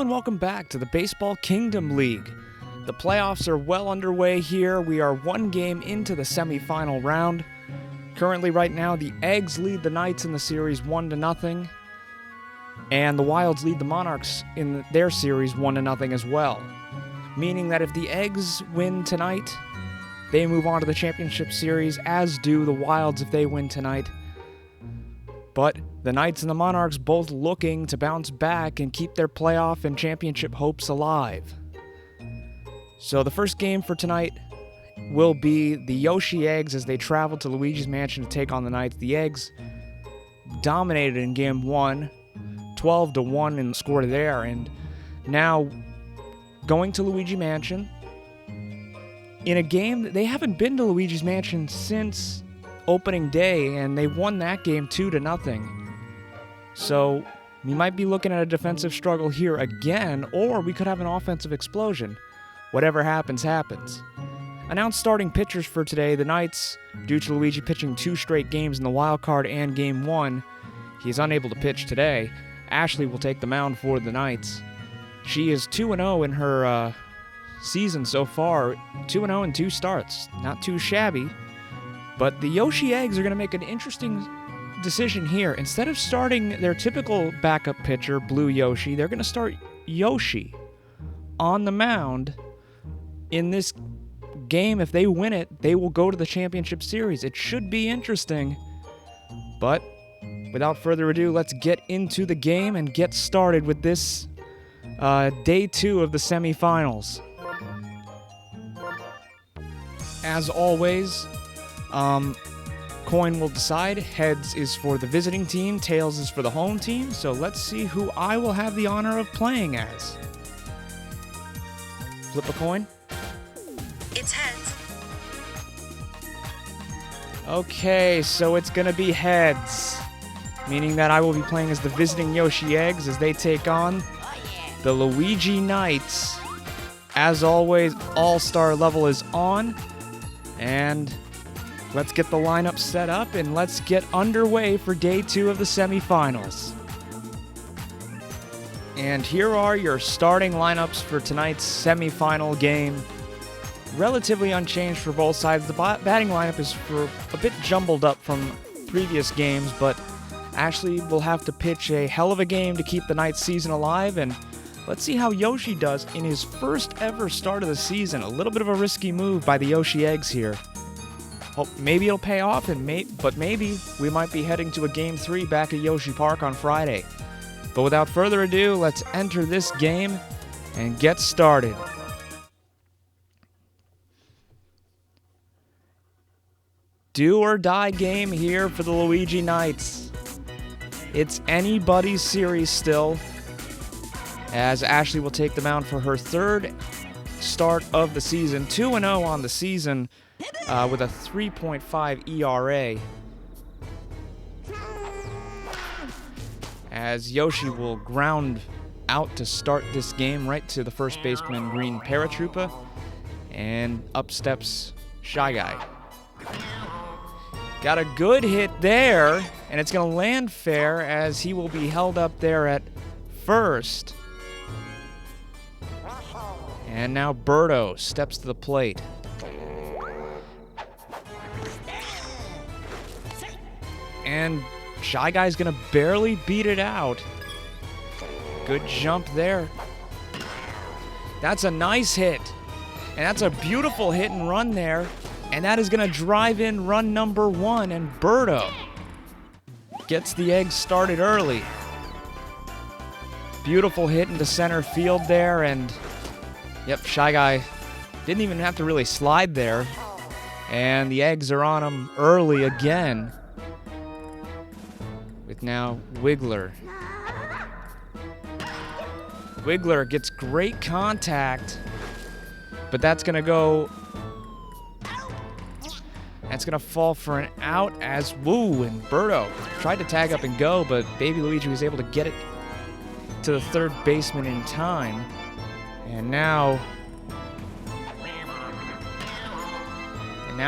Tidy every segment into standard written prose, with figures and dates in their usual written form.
and welcome back to the Baseball Kingdom League. The playoffs are well underway here. We are one game into the semifinal round. Currently, right now, the Eggs lead the Knights in the series 1-0, and the Wilds lead the Monarchs in their series 1-0 as well. Meaning that if the Eggs win tonight, they move on to the championship series, as do the Wilds if they win tonight. But the Knights and the Monarchs both looking to bounce back and keep their playoff and championship hopes alive. So the first game for tonight will be the Yoshi Eggs as they travel to Luigi's Mansion to take on the Knights. The Eggs dominated in Game 1, 12-1 in the score there, and now going to Luigi Mansion in a game that they haven't been to Luigi's Mansion since opening day, and they won that game 2-0. So we might be looking at a defensive struggle here again, or we could have an offensive explosion. Whatever happens, happens. Announced starting pitchers for today, the Knights, due to Luigi pitching 2 straight games in the wild card and Game 1, he's unable to pitch today. Ashley will take the mound for the Knights. She is 2-0 in her season so far, 2-0 in 2 starts. Not too shabby, but the Yoshi Eggs are going to make an interesting decision here. Instead of starting their typical backup pitcher, Blue Yoshi, they're going to start Yoshi on the mound in this game. If they win it, they will go to the championship series. It should be interesting. But without further ado, let's get into the game and get started with this day 2 of the semifinals. As always, coin will decide. Heads is for the visiting team, tails is for the home team. So let's see who I will have the honor of playing as. Flip a coin. It's heads. Okay, so it's gonna be heads, meaning that I will be playing as the visiting Yoshi Eggs as they take on the Luigi Knights. As always, all-star level is on, and let's get the lineup set up and let's get underway for day 2 of the semifinals. And here are your starting lineups for tonight's semifinal game. Relatively unchanged for both sides. The batting lineup is a bit jumbled up from previous games, but Ashley will have to pitch a hell of a game to keep the Knights season alive, and let's see how Yoshi does in his first ever start of the season. A little bit of a risky move by the Yoshi Eggs here. Well, maybe it'll pay off, but maybe we might be heading to a Game 3 back at Yoshi Park on Friday. But without further ado, let's enter this game and get started. Do or die game here for the Luigi Knights. It's anybody's series still, as Ashley will take the mound for her 3rd start of the season. 2-0 on the season with a 3.5 ERA. As Yoshi will ground out to start this game right to the first baseman, green Paratroopa, and up steps Shy Guy. Got a good hit there, and it's going to land fair as he will be held up there at first. And now Birdo steps to the plate. And Shy Guy's going to barely beat it out. Good jump there. That's a nice hit. And that's a beautiful hit and run there. And that is going to drive in run number 1, and Birdo gets the Eggs started early. Beautiful hit into center field there, and yep, Shy Guy didn't even have to really slide there. And the Eggs are on him early again. With now Wiggler. Wiggler gets great contact, but that's going to go... That's going to fall for an out as Woo and Birdo tried to tag up and go, but Baby Luigi was able to get it to the 3rd baseman in time. And now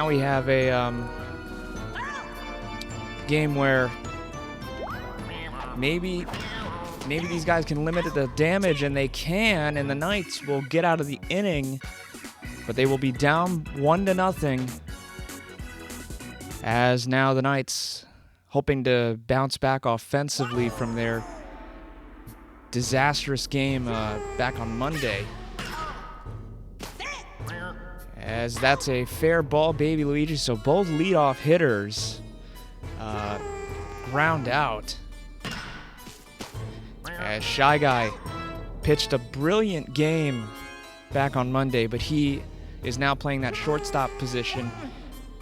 we have a game where maybe maybe these guys can limit the damage, and they can, and the Knights will get out of the inning, but they will be down 1-0, as now the Knights hoping to bounce back offensively from their disastrous game back on Monday. As that's a fair ball, Baby Luigi, so both leadoff hitters ground out. As Shy Guy pitched a brilliant game back on Monday, but he is now playing that shortstop position.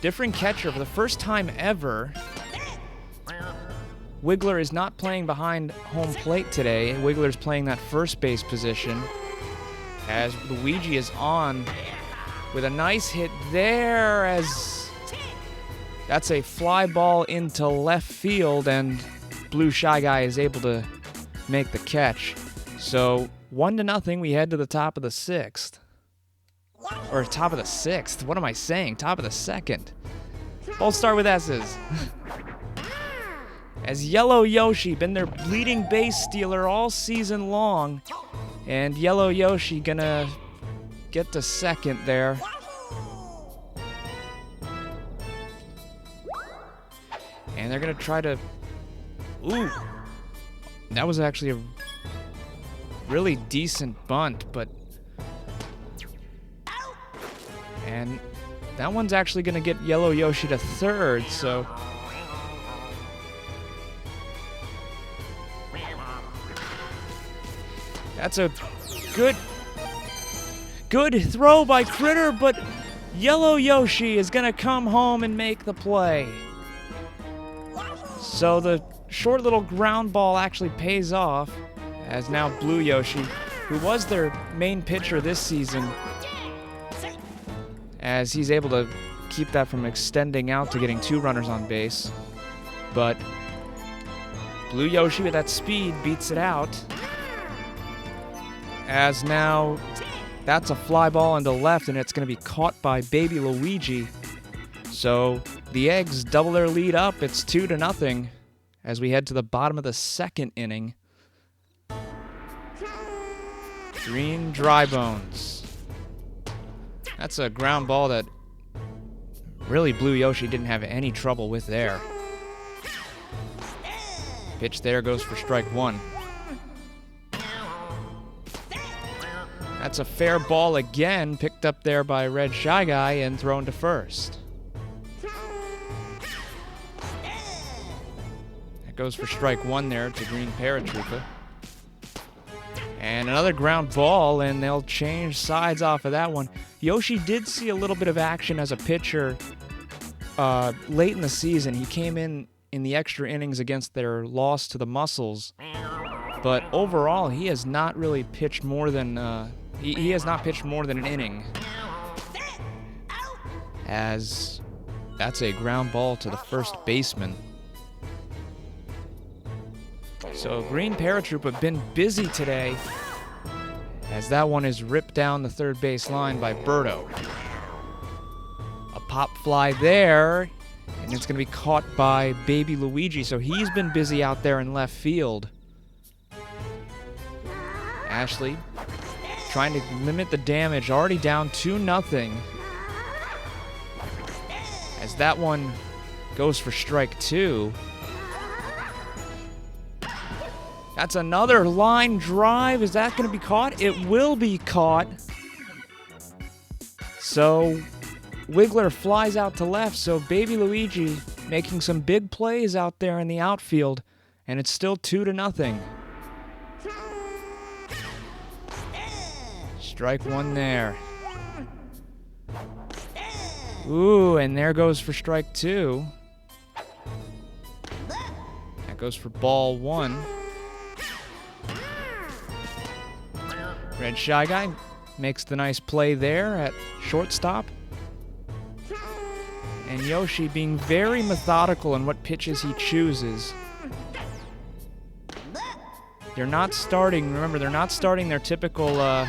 Different catcher for the first time ever. Wiggler is not playing behind home plate today. Wiggler's playing that first base position, as Luigi is on with a nice hit there, as that's a fly ball into left field, and Blue Shy Guy is able to make the catch. So 1-0, we head to the top of the 6th. Or top of the 6th. What am I saying? Top of the 2nd. Both start with S's. As Yellow Yoshi been their leading base stealer all season long, and Yellow Yoshi gonna get to second there. And they're gonna try to... Ooh! That was actually a really decent bunt, but... And that one's actually gonna get Yellow Yoshi to third, so... That's a good throw by Kritter, but Yellow Yoshi is gonna come home and make the play. So the short little ground ball actually pays off, as now Blue Yoshi, who was their main pitcher this season, as he's able to keep that from extending out to getting 2 runners on base. But Blue Yoshi with that speed beats it out. As now, that's a fly ball into left, and it's going to be caught by Baby Luigi. So the Eggs double their lead up. It's 2-0 as we head to the bottom of the 2nd inning. Green Dry Bones. That's a ground ball that really Blue Yoshi didn't have any trouble with there. Pitch there goes for strike 1. That's a fair ball again, picked up there by Red Shy Guy and thrown to first. That goes for strike 1 there to Green Paratroopa. And another ground ball, and they'll change sides off of that one. Yoshi did see a little bit of action as a pitcher late in the season. He came in the extra innings against their loss to the Muscles. But overall, he has not really pitched more than... He has not pitched more than an inning, as that's a ground ball to the first baseman. So Green Paratroopa been busy today, as that one is ripped down the third base line by Birdo. A pop fly there, and it's going to be caught by Baby Luigi, so he's been busy out there in left field. Ashley trying to limit the damage, already down 2-0. As that one goes for strike 2. That's another line drive. Is that going to be caught? It will be caught. So Wiggler flies out to left, so Baby Luigi making some big plays out there in the outfield, and it's still 2-0. Strike 1 there. Ooh, and there goes for strike 2. That goes for ball 1. Red Shy Guy makes the nice play there at shortstop. And Yoshi being very methodical in what pitches he chooses. They're not starting, remember, they're not starting their typical...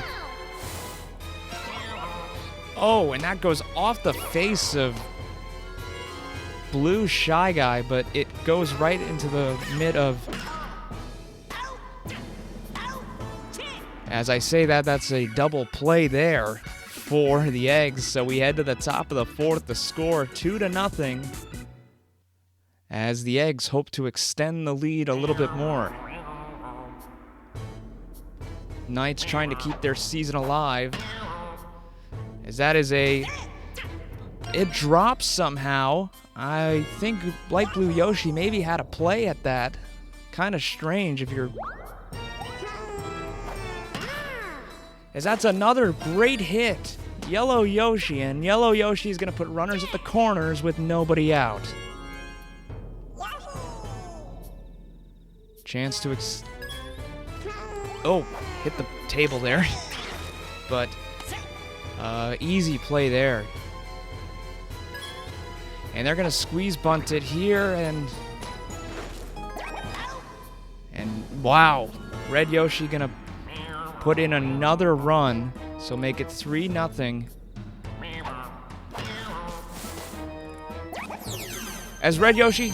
Oh, and that goes off the face of Blue Shy Guy, but it goes right into the mid of As I say that, that's a double play there for the Eggs. So we head to the top of the fourth. The score 2-0. As the Eggs hope to extend the lead a little bit more. Knights trying to keep their season alive. As that is it drops somehow. I think Light Blue Yoshi maybe had a play at that. Kind of strange if you're... As that's another great hit. Yellow Yoshi, and Yellow Yoshi is going to put runners at the corners with nobody out. Chance to hit the table there. But easy play there. And they're going to squeeze bunt it here, and wow, Red Yoshi going to put in another run, so make it 3-0. As Red Yoshi,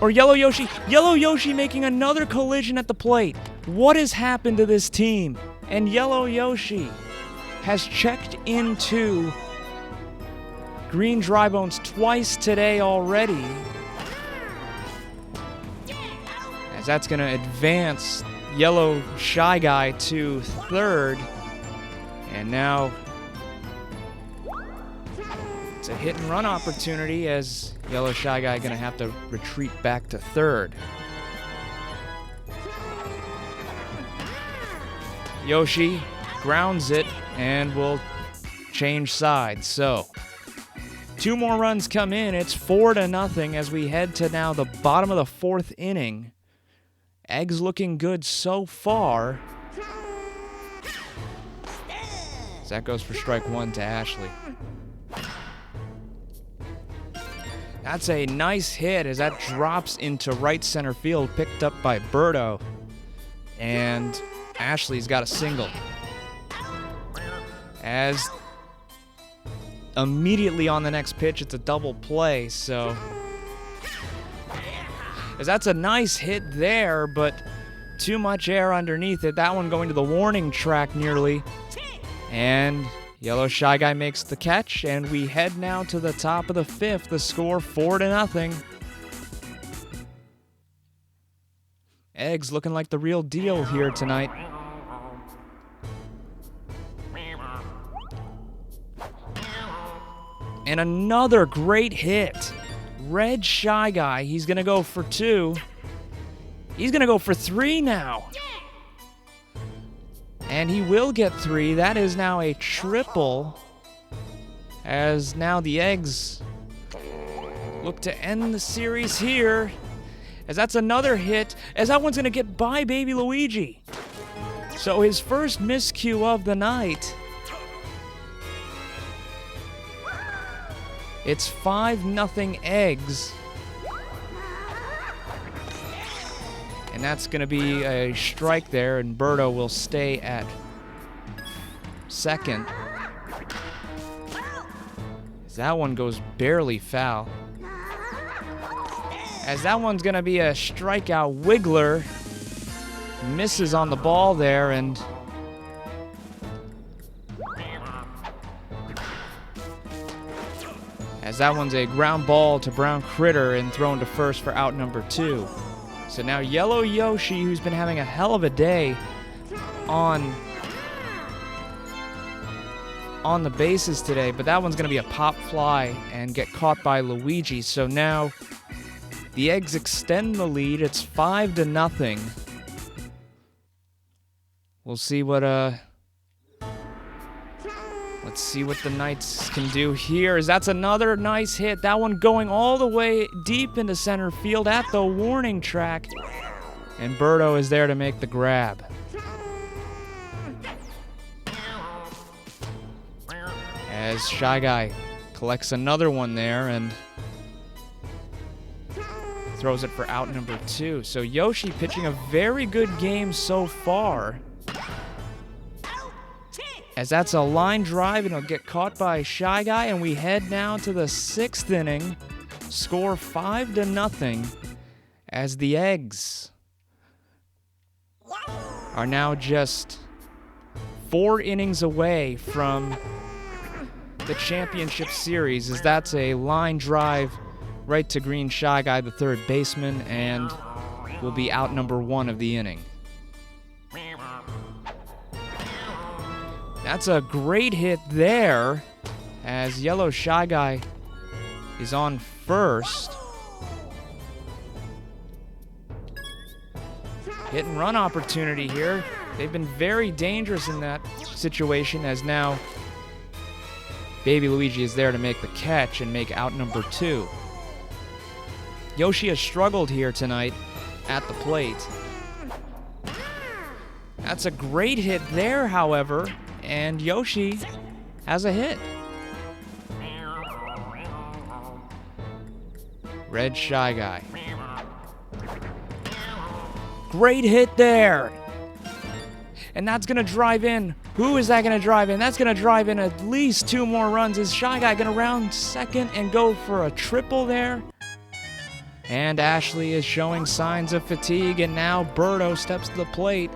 or Yellow Yoshi making another collision at the plate. What has happened to this team? And Yellow Yoshi has checked into Green Dry Bones twice today already. As that's going to advance Yellow Shy Guy to third. And now it's a hit and run opportunity as Yellow Shy Guy going to have to retreat back to third. Yoshi grounds it and will change sides. So 2 more runs come in. It's 4-0 as we head to now the bottom of the 4th inning. Eggs looking good so far. As that goes for strike 1 to Ashley. That's a nice hit as that drops into right center field, picked up by Birdo. And Ashley's got a single. As immediately on the next pitch, it's a double play, so... As that's a nice hit there, but too much air underneath it. That one going to the warning track nearly. And Yellow Shy Guy makes the catch, and we head now to the top of the 5th. The score 4-0. Eggs looking like the real deal here tonight. And another great hit. Red Shy Guy, he's going to go for 2. He's going to go for 3 now. And he will get 3. That is now a triple. As now the Eggs look to end the series here. As that's another hit. As that one's going to get by Baby Luigi. So his first miscue of the night. It's 5-0 Eggs. And that's going to be a strike there, and Birdo will stay at second. As that one goes barely foul. As that one's going to be a strikeout. Wiggler misses on the ball there, and as that one's a ground ball to Brown Kritter and thrown to first for out number 2. So now Yellow Yoshi, who's been having a hell of a day on the bases today, but that one's going to be a pop fly and get caught by Luigi. So now the Eggs extend the lead. It's 5-0. We'll see what let's see what the Knights can do here. That's another nice hit. That one going all the way deep into center field at the warning track. And Birdo is there to make the grab. As Shy Guy collects another one there and throws it for out number 2. So Yoshi pitching a very good game so far. As that's a line drive, and it'll get caught by Shy Guy, and we head now to the 6th inning. Score 5-0 as the Eggs are now just 4 innings away from the championship series, as that's a line drive right to green Shy Guy, the third baseman, and will be out number 1 of the inning. That's a great hit there, as Yellow Shy Guy is on first. Hit and run opportunity here. They've been very dangerous in that situation, as now Baby Luigi is there to make the catch and make out number 2. Yoshi has struggled here tonight at the plate. That's a great hit there, however, and Yoshi has a hit. Red Shy Guy. Great hit there. And that's going to drive in. Who is that going to drive in? That's going to drive in at least 2 more runs. Is Shy Guy going to round second and go for a triple there? And Ashley is showing signs of fatigue, and now Birdo steps to the plate.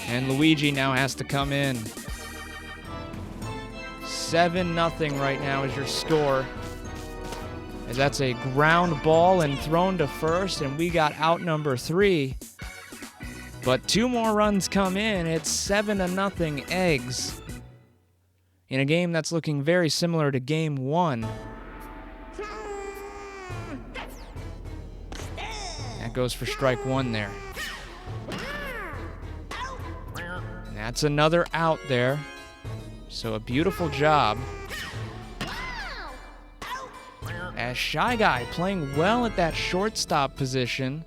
And Luigi now has to come in. 7-0 right now is your score. As that's a ground ball and thrown to first, and we got out number 3. But 2 more runs come in. It's 7-0 Eggs. In a game that's looking very similar to game 1. That goes for strike 1 there. And that's another out there. So a beautiful job. As Shy Guy playing well at that shortstop position.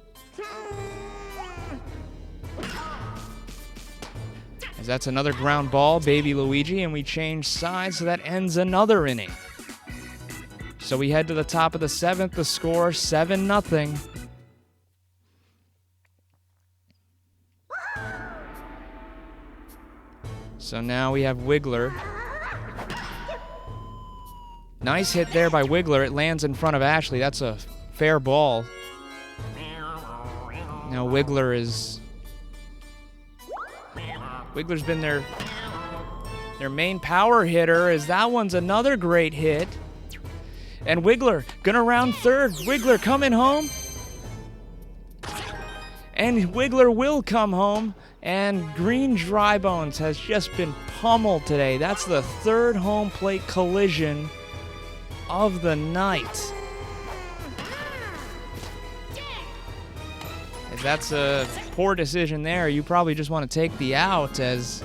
As that's another ground ball, Baby Luigi, and we change sides, so that ends another inning. So we head to the top of the 7th, the score 7-0. So now we have Wiggler. Nice hit there by Wiggler. It lands in front of Ashley. That's a fair ball. Now Wiggler's been their main power hitter, as that one's another great hit. And Wiggler gonna round third. Wiggler coming home. And Wiggler will come home. And Green Dry Bones has just been pummeled today. That's the 3rd home plate collision of the night. As that's a poor decision there. You probably just want to take the out, as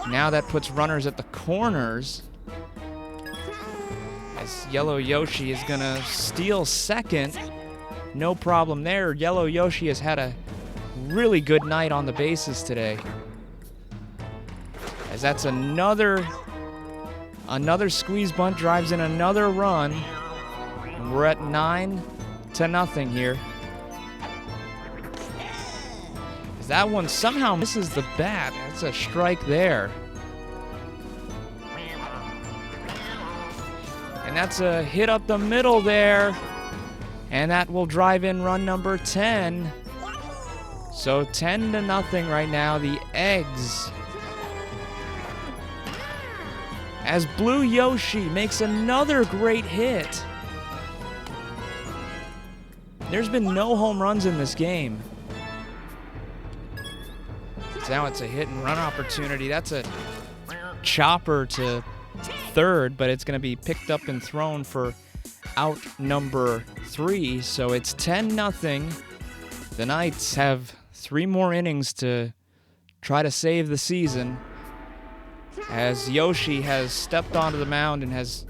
now that puts runners at the corners. As Yellow Yoshi is going to steal second. No problem there. Yellow Yoshi has had a really good night on the bases today. As that's another squeeze bunt, drives in another run. And we're at 9-0 here. As that one somehow misses the bat. That's a strike there. And that's a hit up the middle there. And that will drive in run number 10. So 10-0 right now, the Eggs. As Blue Yoshi makes another great hit. There's been no home runs in this game. So now it's a hit and run opportunity. That's a chopper to third, but it's going to be picked up and thrown for out number 3. So it's 10-0. The Knights have 3 more innings to try to save the season, as Yoshi has stepped onto the mound and has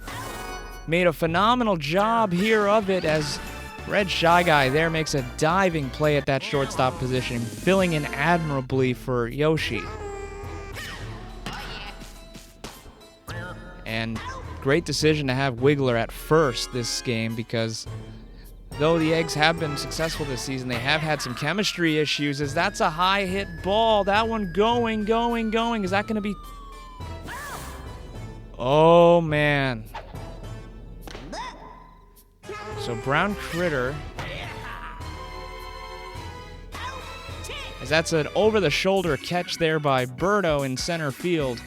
made a phenomenal job here of it, as Red Shy Guy there makes a diving play at that shortstop position, filling in admirably for Yoshi. And great decision to have Wiggler at first this game, because though the Eggs have been successful this season, they have had some chemistry issues, as that's a high hit ball. That one going. Is that going to be... Oh, man. So Brown Kritter as that's an over-the-shoulder catch there by Birdo in center field.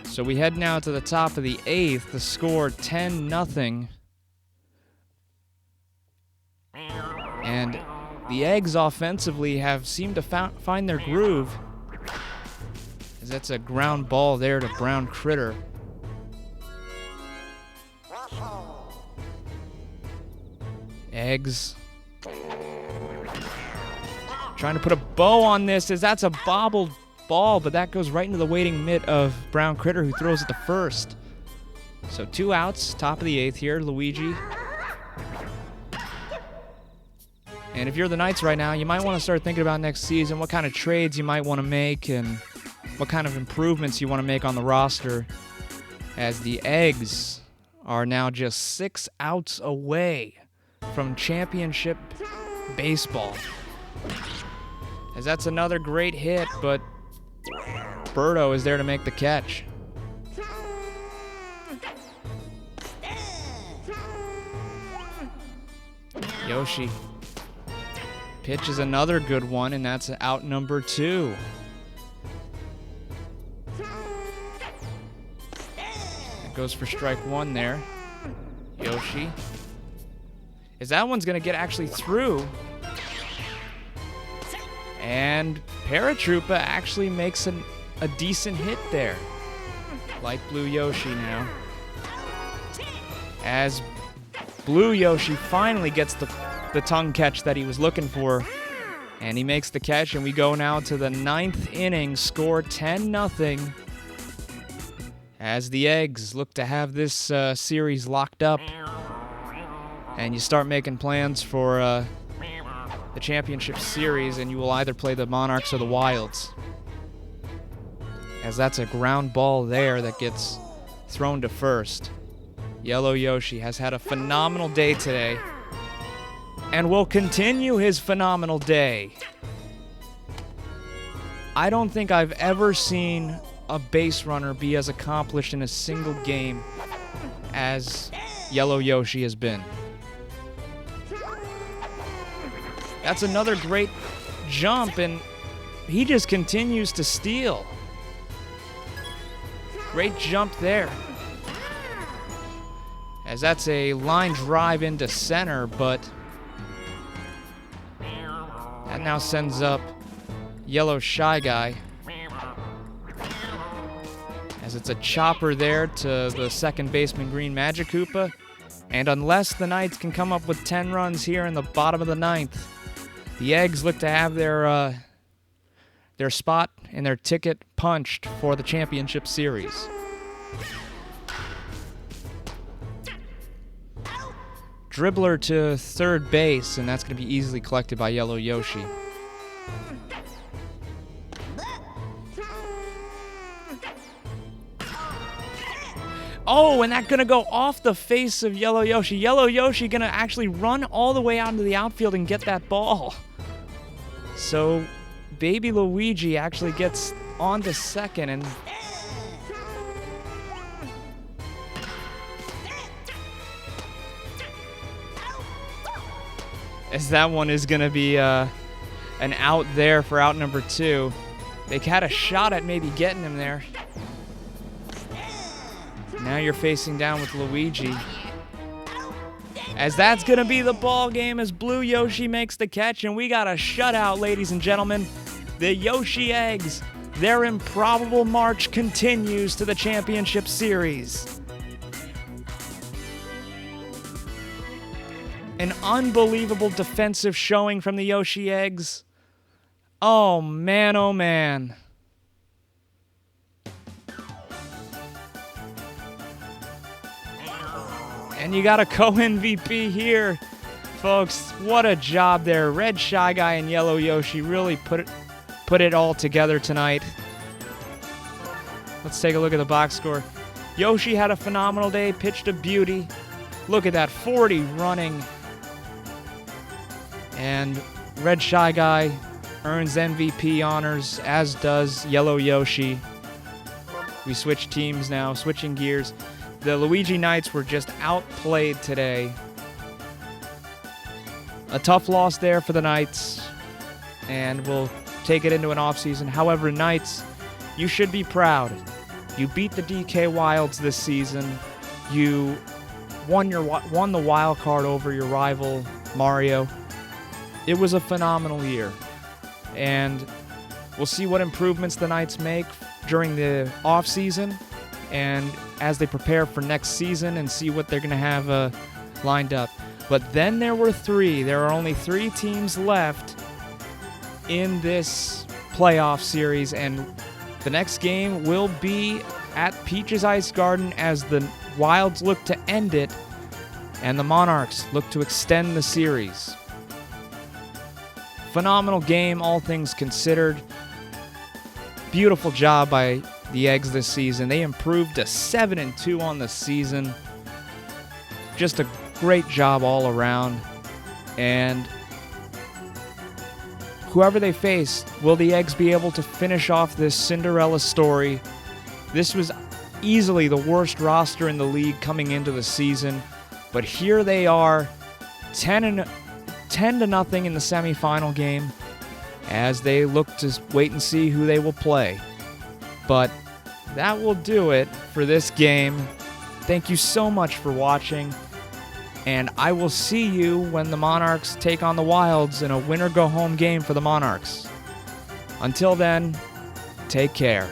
So we head now to the top of the 8th, the score 10-0. And the Eggs offensively have seemed to find their groove, as that's a ground ball there to Brown Kritter. Eggs trying to put a bow on this, as that's a bobbled ball, but that goes right into the waiting mitt of Brown Kritter, who throws it to first. So 2 outs, top of the 8th here, Luigi. And if you're the Knights right now, you might want to start thinking about next season, what kind of trades you might want to make and what kind of improvements you want to make on the roster, as the Eggs are now just 6 outs away from championship baseball. As that's another great hit, but Birdo is there to make the catch. Yoshi pitches another good one, and that's out number 2. It goes for strike 1 there. Yoshi. As that one's going to get actually through. And Paratroopa actually makes a decent hit there. Light blue Yoshi now. As blue Yoshi finally gets the tongue catch that he was looking for. And he makes the catch, and we go now to the 9th inning, score 10-0. As the Eggs look to have this series locked up. And you start making plans for the championship series, and you will either play the Monarchs or the Wilds. As that's a ground ball there that gets thrown to first. Yellow Yoshi has had a phenomenal day today, and will continue his phenomenal day. I don't think I've ever seen a base runner be as accomplished in a single game as Yellow Yoshi has been. That's another great jump, and he just continues to steal. Great jump there. As that's a line drive into center, but that now sends up Yellow Shy Guy. As it's a chopper there to the second baseman, Green Magikoopa. And unless the Knights can come up with 10 runs here in the bottom of the 9th, the Eggs look to have their spot and their ticket punched for the championship series. Dribbler to third base, and that's going to be easily collected by Yellow Yoshi. Oh, and that's going to go off the face of Yellow Yoshi. Yellow Yoshi going to actually run all the way out into the outfield and get that ball. So, Baby Luigi actually gets on to second, and as that one is going to be an out there for out number 2. They had a shot at maybe getting him there. Now you're facing down with Luigi. As that's going to be the ball game as Blue Yoshi makes the catch, and we got a shutout, ladies and gentlemen. The Yoshi Eggs, their improbable march continues to the championship series. An unbelievable defensive showing from the Yoshi Eggs. Oh man, oh man. And you got a co-MVP here, folks. What a job there. Red Shy Guy and Yellow Yoshi really put it all together tonight. Let's take a look at the box score. Yoshi had a phenomenal day, pitched a beauty. Look at that, 40 running. And Red Shy Guy earns MVP honors, as does Yellow Yoshi. We switch teams now, switching gears. The Luigi Knights were just outplayed today. A tough loss there for the Knights, and we'll take it into an offseason. However, Knights, you should be proud. You beat the DK Wilds this season. You won the wild card over your rival, Mario. It was a phenomenal year. And we'll see what improvements the Knights make during the offseason and as they prepare for next season and see what they're going to have lined up. But then there are only 3 teams left in this playoff series, and the next game will be at Peach's Ice Garden as the Wilds look to end it and the Monarchs look to extend the series. Phenomenal game, all things considered. Beautiful job by the Eggs this season. They improved to 7-2 on the season. Just a great job all around. And whoever they face, will the Eggs be able to finish off this Cinderella story? This was easily the worst roster in the league coming into the season, but here they are, 10-0 in the semifinal game, as they look to wait and see who they will play. But that will do it for this game. Thank you so much for watching, and I will see you when the Monarchs take on the Wilds in a winner-go-home game for the Monarchs. Until then, take care.